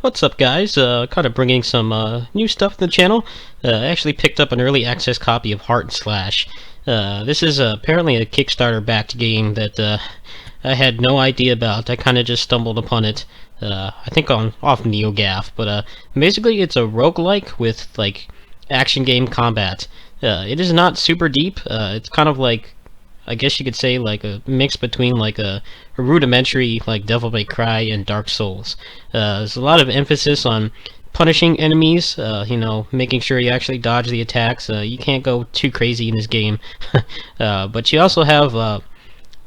What's up, guys? Kind of bringing some new stuff to the channel. I actually picked up an early access copy of Heart&Slash. This is apparently a Kickstarter-backed game that I had no idea about. I kind of just stumbled upon it. I think off NeoGAF, but basically it's a roguelike with like action game combat. It is not super deep. It's kind of like, I guess you could say, like a mix between like a rudimentary like Devil May Cry and Dark Souls. There's a lot of emphasis on punishing enemies, making sure you actually dodge the attacks. You can't go too crazy in this game. But you also have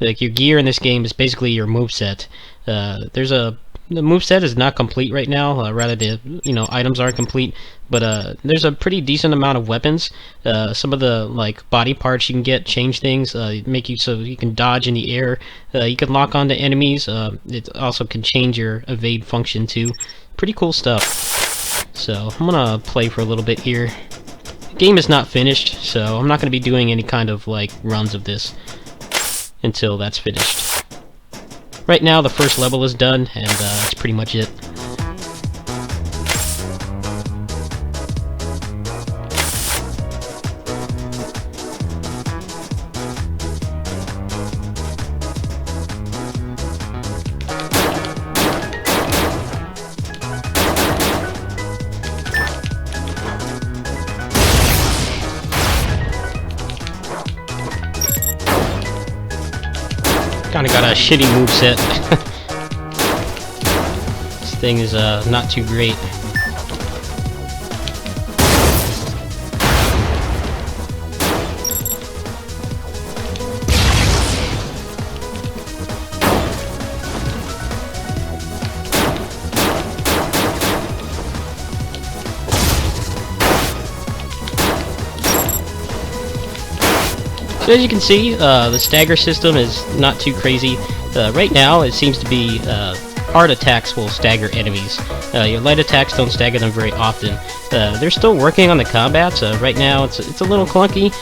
like your gear in this game is basically your moveset. The moveset is not complete right now, rather the items aren't complete, but there's a pretty decent amount of weapons. Some of the like body parts you can change things, make you so you can dodge in the air. You can lock onto enemies. It also can change your evade function too. Pretty cool stuff. So I'm gonna play for a little bit here. The game is not finished, so I'm not gonna be doing any kind of like runs of this until that's finished. Right now, the first level is done, and that's pretty much it. Kinda got a shitty moveset. This thing is not too great. So as you can see, the stagger system is not too crazy. Right now, it seems to be hard attacks will stagger enemies. Your light attacks don't stagger them very often. They're still working on the combats. Right now, it's a little clunky,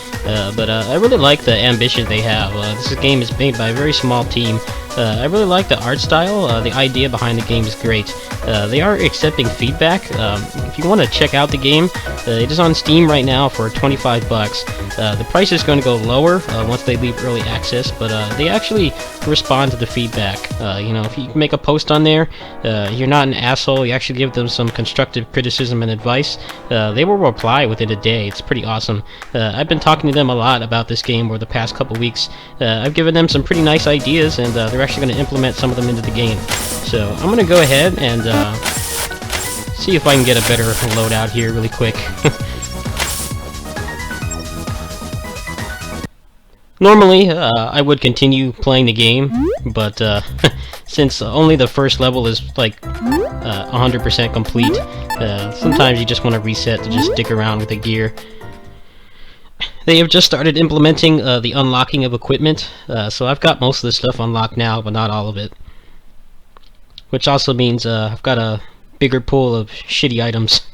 but I really like the ambition they have. This game is made by a very small team. I really like the art style. The idea behind the game is great. They are accepting feedback. If you want to check out the game, it is on Steam right now for 25 bucks. The price is going to go lower once they leave early access, but they actually respond to the feedback. If you make a post on there, you're not an asshole, you actually give them some constructive criticism and advice, they will reply within a day. It's pretty awesome. I've been talking to them a lot about this game over the past couple weeks. I've given them some pretty nice ideas, and they're actually going to implement some of them into the game. So I'm going to go ahead and see if I can get a better loadout here really quick. Normally, I would continue playing the game, but since only the first level is like 100% complete, sometimes you just want to reset to just stick around with the gear. They have just started implementing the unlocking of equipment, so I've got most of the stuff unlocked now, but not all of it. Which also means I've got a bigger pool of shitty items.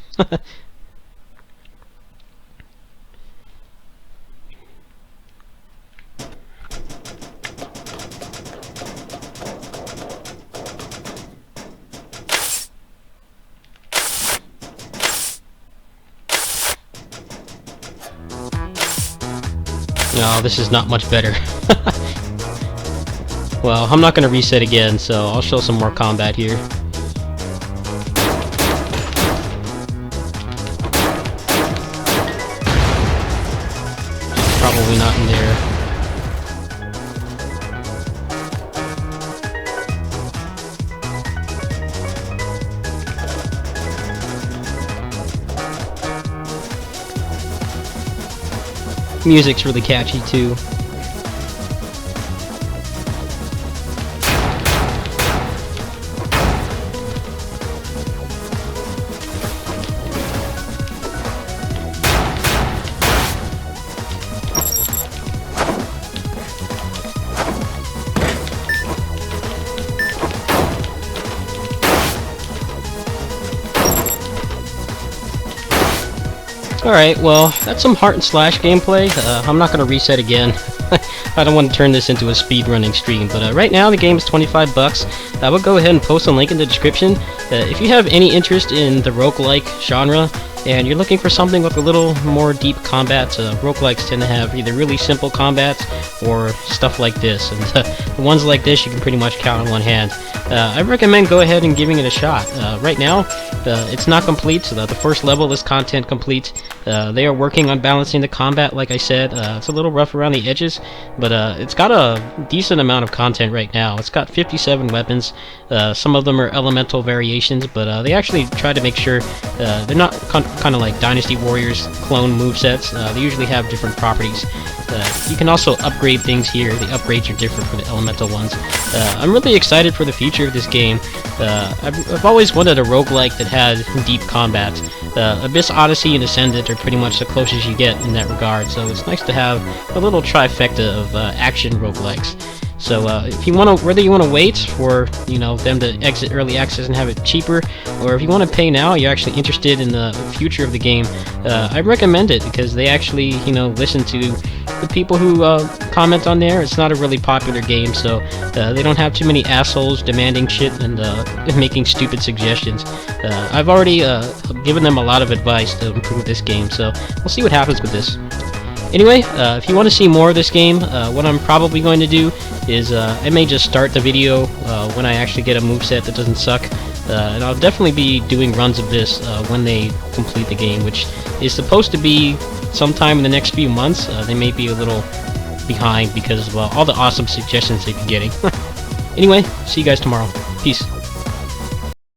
No, this is not much better. Well, I'm not going to reset again, so I'll show some more combat here. Probably not in there. Music's really catchy too. Alright, well, that's some Heart&Slash gameplay. I'm not going to reset again. I don't want to turn this into a speedrunning stream, but right now the game is 25 bucks. I will go ahead and post a link in the description. If you have any interest in the roguelike genre, and you're looking for something with a little more deep combat, roguelikes tend to have either really simple combats or stuff like this, and the ones like this you can pretty much count on one hand. I recommend go ahead and giving it a shot. Right now, it's not complete, so the first level is content complete. They are working on balancing the combat, like I said. It's a little rough around the edges, but it's got a decent amount of content right now. It's got 57 weapons. Some of them are elemental variations, but they actually try to make sure they're not kind of like Dynasty Warriors clone movesets. They usually have different properties. You can also upgrade things here. The upgrades are different for the elemental ones. I'm really excited for the future of this game. I've always wanted a roguelike that had deep combat. Abyss Odyssey and Ascendant are pretty much the closest you get in that regard, so it's nice to have a little trifecta of action roguelikes. So if you want to, whether you want to wait for them to exit early access and have it cheaper, or if you want to pay now, you're actually interested in the future of the game, I recommend it because they actually listen to the people who comment on there. It's not a really popular game, so they don't have too many assholes demanding shit and making stupid suggestions. I've already given them a lot of advice to improve this game, so we'll see what happens with this. Anyway, if you want to see more of this game, what I'm probably going to do is I may just start the video when I actually get a moveset that doesn't suck, and I'll definitely be doing runs of this when they complete the game, which is supposed to be sometime in the next few months. They may be a little behind because of all the awesome suggestions they've been getting. Anyway, see you guys tomorrow. Peace.